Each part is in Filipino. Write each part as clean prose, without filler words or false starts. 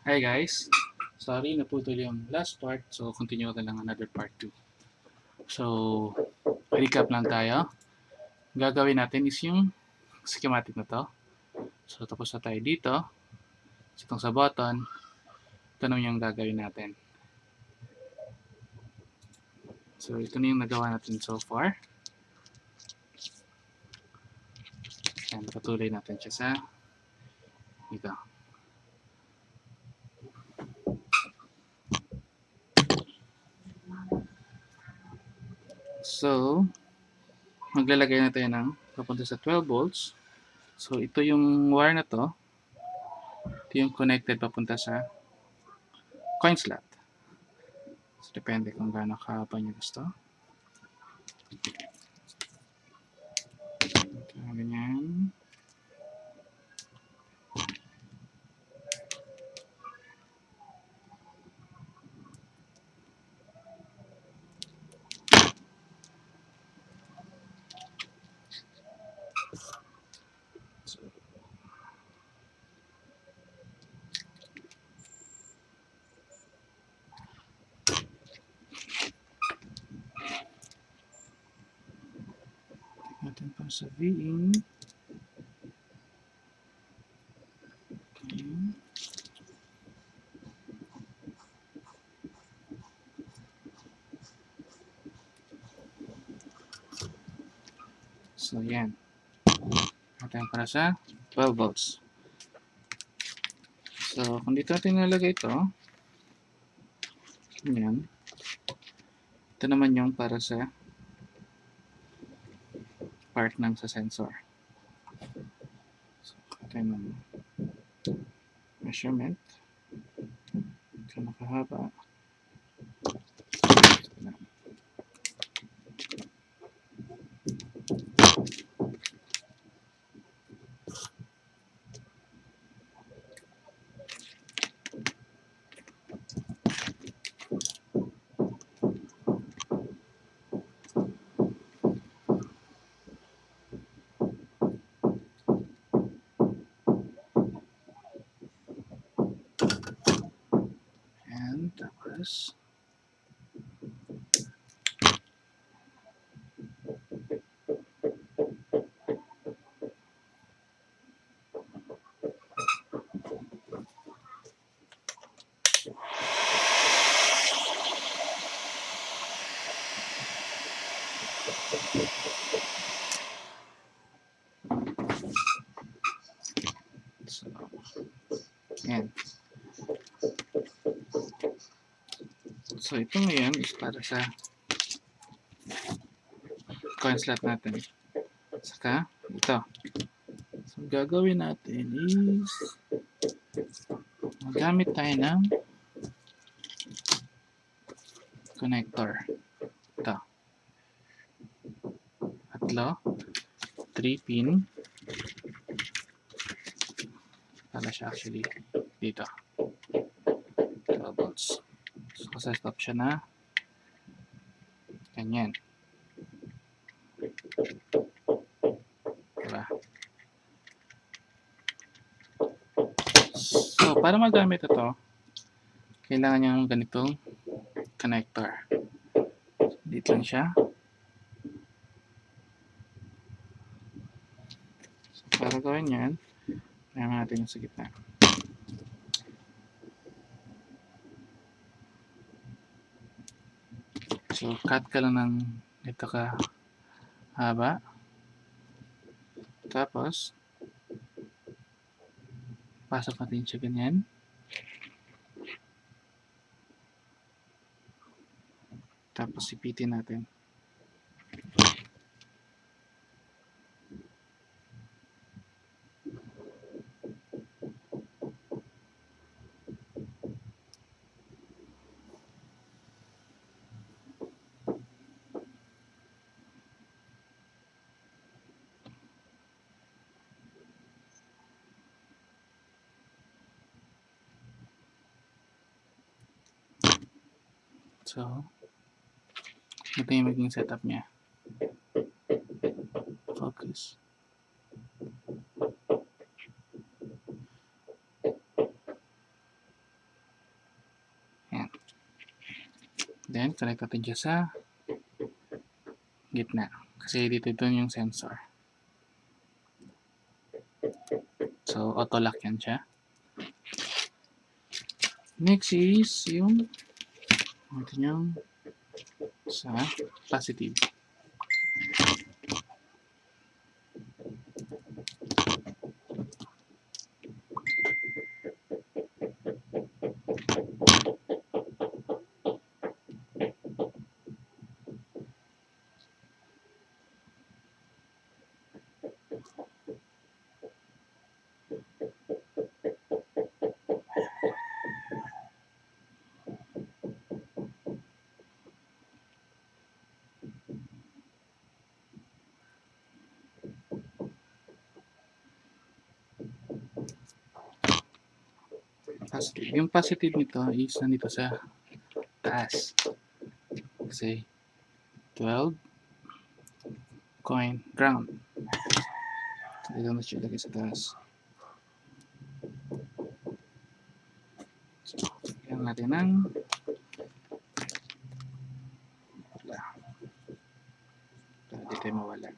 Hi guys, sorry naputol yung last part, so continue na lang another part 2. So, recap lang tayo. Gagawin natin is yung schematic na to. So, tapos na tayo dito. So, itong sa button, ito na yung gagawin natin. So, ito na yung nagawa natin so far. And patuloy natin siya sa dito. So, maglalagay na tayo ng papunta sa 12 volts. So, ito yung wire na to. Ito yung connected papunta sa coin slot. So, depende kung gaano kahaba nyo gusto. Ganyan. Natin pa sa VIN. Okay. So, yan. Natin para sa 12 volts. So, kung dito natin nalagay ito, yan. Ito naman yung para sa part ng sa sensor. So, ito yung measurement. Ito nakahaba. And tapos, so, yan. So, ito ngayon is para sa coin slot natin. Saka, ito. So, gagawin natin is magamit tayo ng connector. Ito. Tatlo. 3 pin. Para siya actually dito. 12 volts. So, kasi stop siya na ganyan. Diba? So, para magamit ito, kailangan nyo ng ganitong connector. Dito lang siya. So, para gawin yan, kailangan natin yung sa gitna. So, cut ka lang ng ito ka haba. Tapos, pasok natin siya ganyan. Tapos, ipitin natin. So, ito yung maging setup niya. Focus. then connect natin siya sa gitna. Kasi dito yung sensor. So, auto-lock yan siya. Next is yung sa positive. Positive. Yung positive nito is nandito sa taas. Kasi 12 coin ground. Dito na siya lagay sa taas. So, lagyan natin ng wala. Para di tayo mawala.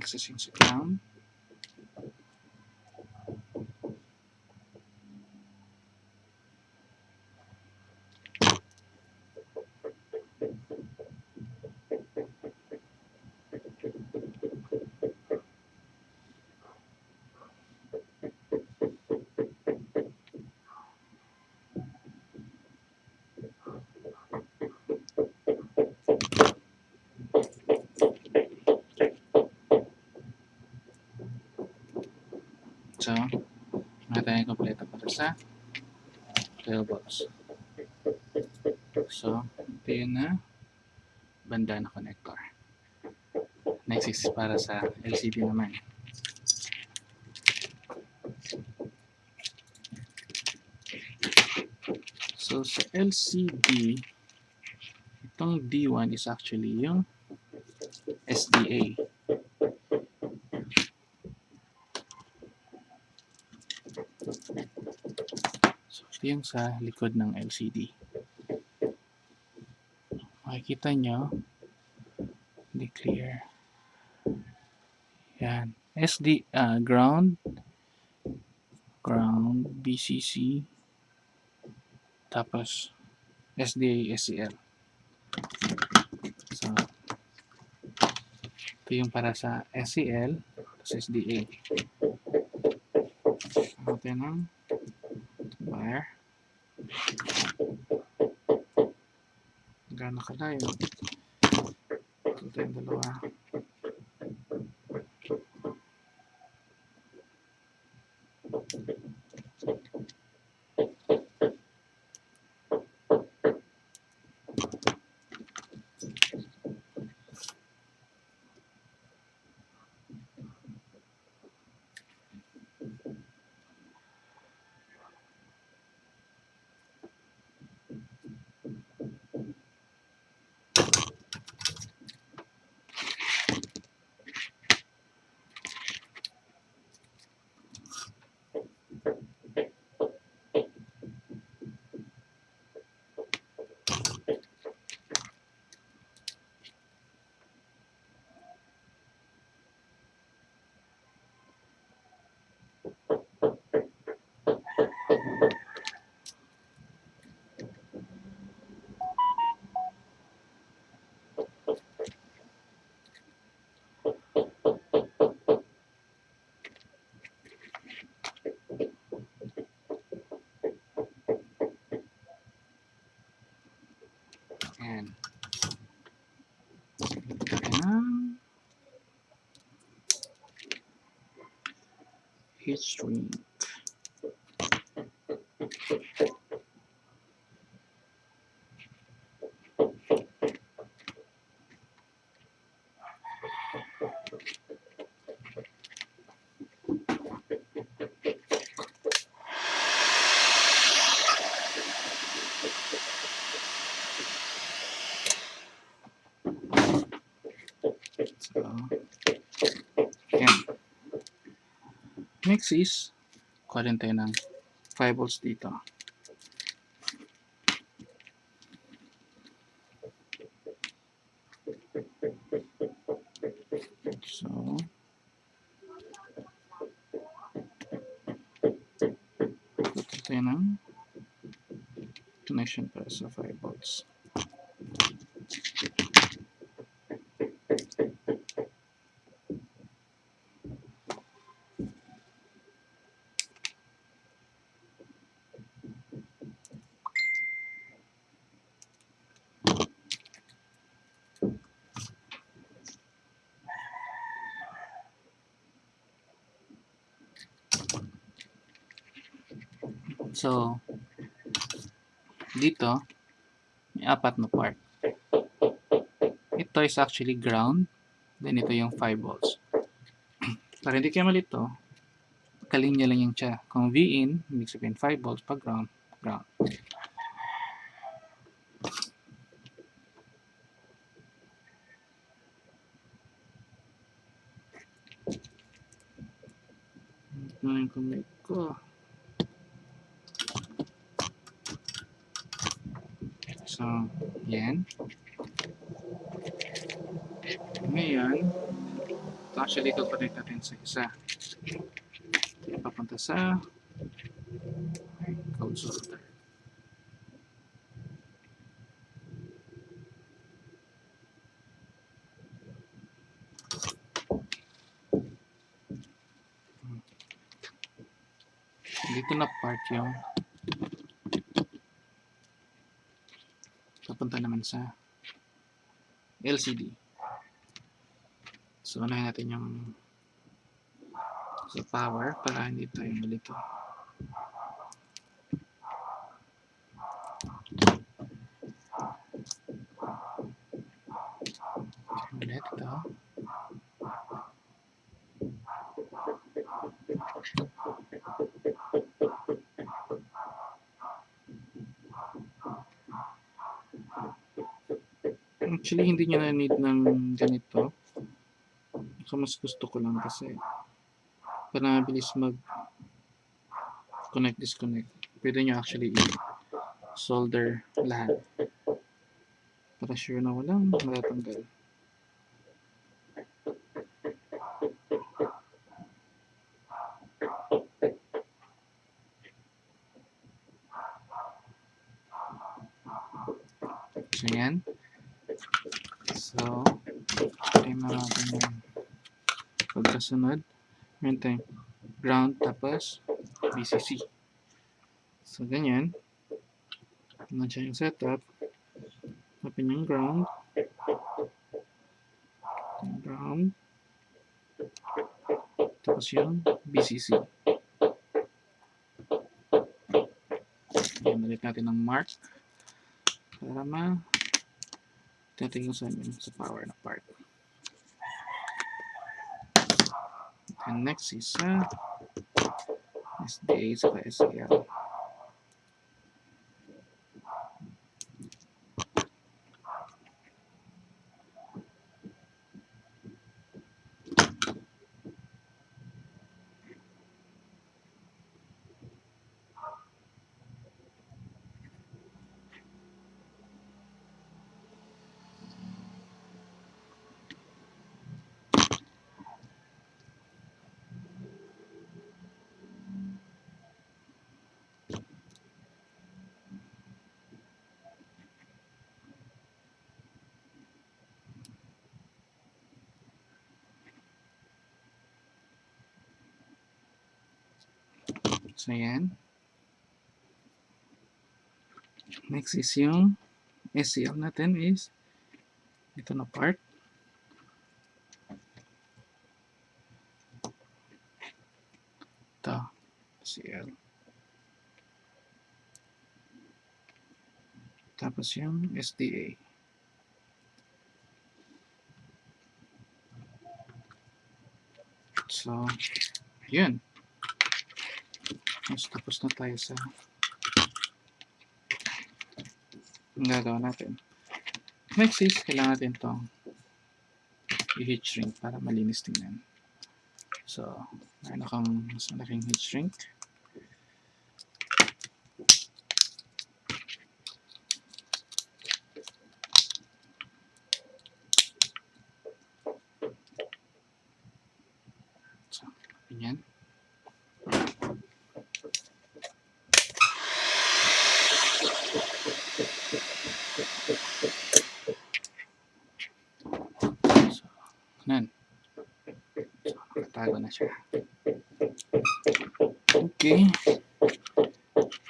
Accessing sa ground. So, natin kompleto para sa 12 volts. So, ito yun na banda na connector. Next is para sa LCD naman. So, sa LCD, itong D1 is actually yung SDA. So, ito yung sa likod ng LCD. Makikita nyo, hindi clear. Yan. ground, BCC, tapos SDA, SCL. So, ito yung para sa SCL, tapos SDA. Natin ang wire. Gano'n kalayo. Ito yung dalawa. Ayan. Ayan. Heat shrink. So, ayan. Next is kuha rin tayo ng 5 volts dito. So, kuha tayo ng connection para sa 5 volts. So, dito, may 4 na part. Ito is actually ground. Then, ito yung 5 volts. Para hindi kayo malito, kalinya lang yung siya. Kung V in, ibig sabihin 5 volts. Pag ground, ground. Ito na yung connect ko. So, yan. Ngayon, ito actually ito-connect natin sa isa. Papunta sa code solver. Dito na part yung papunta naman sa LCD. So, unahin natin yung sa power para hindi tayo malito. Ulit ito. Actually, hindi niya na-need ng ganito. So, mas gusto ko lang kasi para mabilis mag-connect, disconnect. Pwede nyo actually i-solder lahat. Para sure na walang matatanggal. So, yan. So, try na natin yung pagkasunod. Meron tayong ground tapos VCC. So, ganyan. Ganyan siya yung setup. Open yung ground. Yung ground. Tapos yung VCC. Yan, ulit natin ng mark. Para tatingin sa power na part. And next is SDA sa SEL. So, yan. Next is yung SEL natin is ito na part. Ito. SEL. Tapos yung SDA. So, yun. Mas tapos na tayo sa ang gagawa natin. Next is, kailangan natin itong i-heat shrink para malinis tingnan. So, meron akong mas malaking heat shrink. Ganyan. So, ganun. So, nakatago na siya. Okay.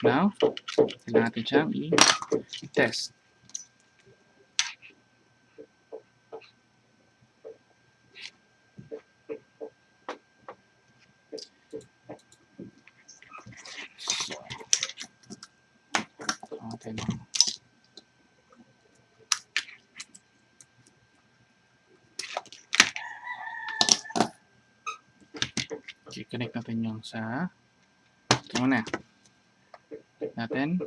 Now, kailangan natin siyang i-test. Okay na. I-connect natin yung sa ito muna natin.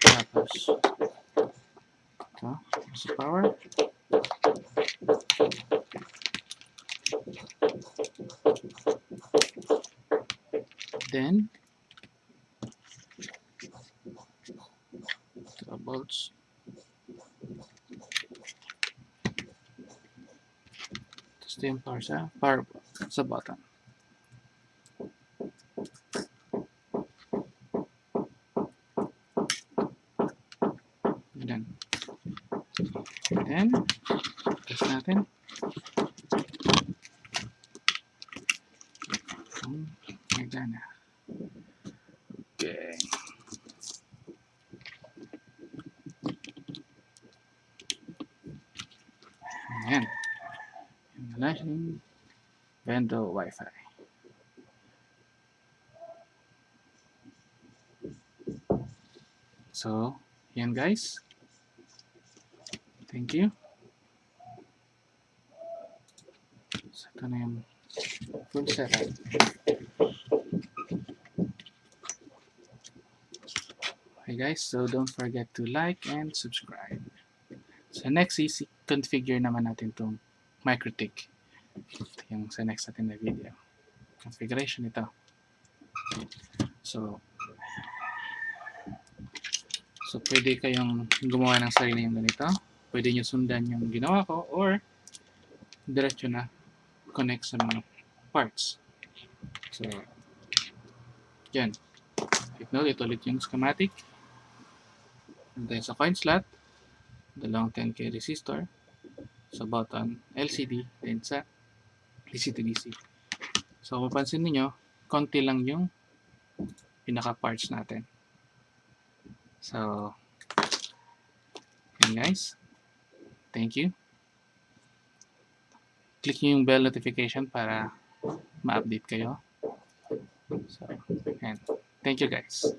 Tapos ito sa power. Then 12 volts. Tapos ito yung power sa button. Ganun. Then test natin. Nagana. Okay. Ayan. Flashing Vendo Wi-Fi. So, yan guys. Thank you. So, ito na yung full setup. Okay guys, so don't forget to like and subscribe. So next is configure naman natin itong MikroTik. Ito yung sa next natin na video. Configuration ito. So pwede kayong gumawa ng sarili yung ganito. Pwede nyo sundan yung ginawa ko or diretso na connect sa mga parts. So yan. Take note, ito ulit yung schematic. Then sa coin slot, dalawang 10K resistor. Sa button, LCD, then sa DC to DC. So mapansin niyo, konti lang yung pinaka parts natin. So yan guys. Thank you. Click nyo yung bell notification para ma-update kayo. So, and thank you guys.